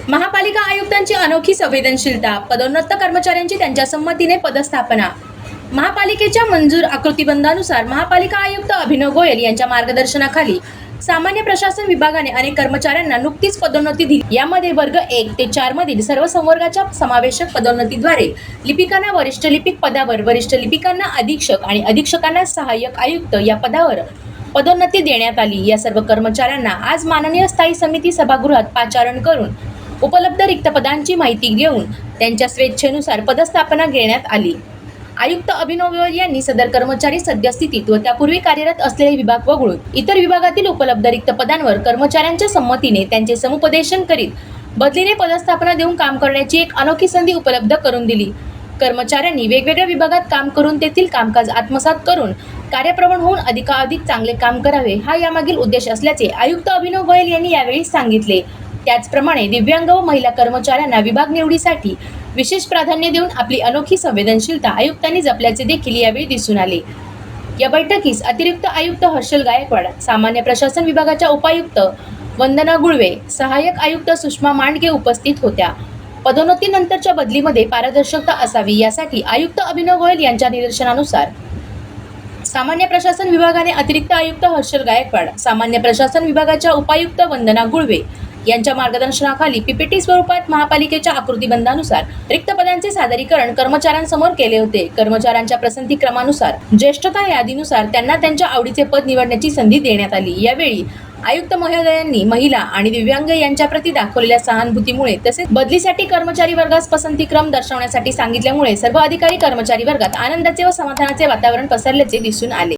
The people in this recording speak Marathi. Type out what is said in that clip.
महापालिका आयुक्तांची अनोखी संवेदनशीलता, पदोन्नत कर्मचाऱ्यांची त्यांच्या संमतीने पदस्थापना। महापालिकेच्या मंजूर आकृतीबंधानुसार महापालिका आयुक्त अभिनव गोयल यांच्या मार्गदर्शनाखाली सामान्य प्रशासन विभागाने अनेक कर्मचाऱ्यांना नुकतीच पदोन्नती दिली। यामध्ये वर्ग 1 ते 4 मधील सर्व संवर्गाच्या समावेशक पदोन्नतीद्वारे लिपिकांना वरिष्ठ लिपिक पदावर, वरिष्ठ लिपिकांना अधीक्षक आणि अधीक्षकांना सहाय्यक आयुक्त या पदावर पदोन्नती देण्यात आली। या सर्व कर्मचाऱ्यांना आज माननीय स्थायी समिती सभागृहात पाचारण करून उपलब्ध रिक्त पदांची माहिती देऊन त्यांच्या स्वेच्छेनुसार पदस्थापना घेण्यात आली। आयुक्त अभिनव गोयल यांनी सदर कर्मचारी सद्यस्थितीत व त्यापूर्वी कार्यरत असलेले विभाग वगळून इतर विभागातील उपलब्ध रिक्त पदांवर कर्मचाऱ्यांच्या संमतीने त्यांचे समुपदेशन करीत बदलीने पदस्थापना देऊन काम करण्याची एक अनोखी संधी उपलब्ध करून दिली। कर्मचाऱ्यांनी वेगवेगळ्या विभागात काम करून तेथील कामकाज आत्मसात करून कार्यप्रवण होऊन अधिकाधिक चांगले काम करावे हा यामागील उद्देश असल्याचे आयुक्त अभिनव गोयल यांनी यावेळी सांगितले। त्याचप्रमाणे दिव्यांग व महिला कर्मचाऱ्यांना विभाग निवडीसाठी विशेष प्राधान्य देऊन आपली अनोखी संवेदनशीलता आयुक्तांनी जपल्याचे देखील यावेळी दिसून आले। या बैठकीस अतिरिक्त आयुक्त हर्षल गायकवाड, सामान्य प्रशासन विभागाच्या उपायुक्त वंदना गुळवे, सहाय्यक आयुक्त सुषमा मांडगे उपस्थित होत्या। पदोन्नतीनंतरच्या बदलीमध्ये पारदर्शकता असावी यासाठी आयुक्त अभिनव गोयल यांच्या निर्देशनानुसार सामान्य प्रशासन विभागाने अतिरिक्त आयुक्त हर्षल गायकवाड, सामान्य प्रशासन विभागाच्या उपायुक्त वंदना गुळवे यांच्या मार्गदर्शनाखाली पीपीटी स्वरूपात महापालिकेच्या आकृतीबंधानुसार रिक्त पदांचे सादरीकरण कर्मचाऱ्यांसमोर केले होते। कर्मचाऱ्यांच्या पसंती क्रमानुसार ज्येष्ठता यादीनुसार त्यांना त्यांच्या आवडीचे पद निवडण्याची संधी देण्यात आली। यावेळी आयुक्त महोदयांनी महिला आणि दिव्यांग यांच्याप्रती दाखवलेल्या सहानुभूतीमुळे तसेच बदलीसाठी कर्मचारी वर्गास पसंतीक्रम दर्शवण्यासाठी सांगितल्यामुळे सर्व अधिकारी कर्मचारी वर्गात आनंदाचे व समाधानाचे वातावरण पसरल्याचे दिसून आले।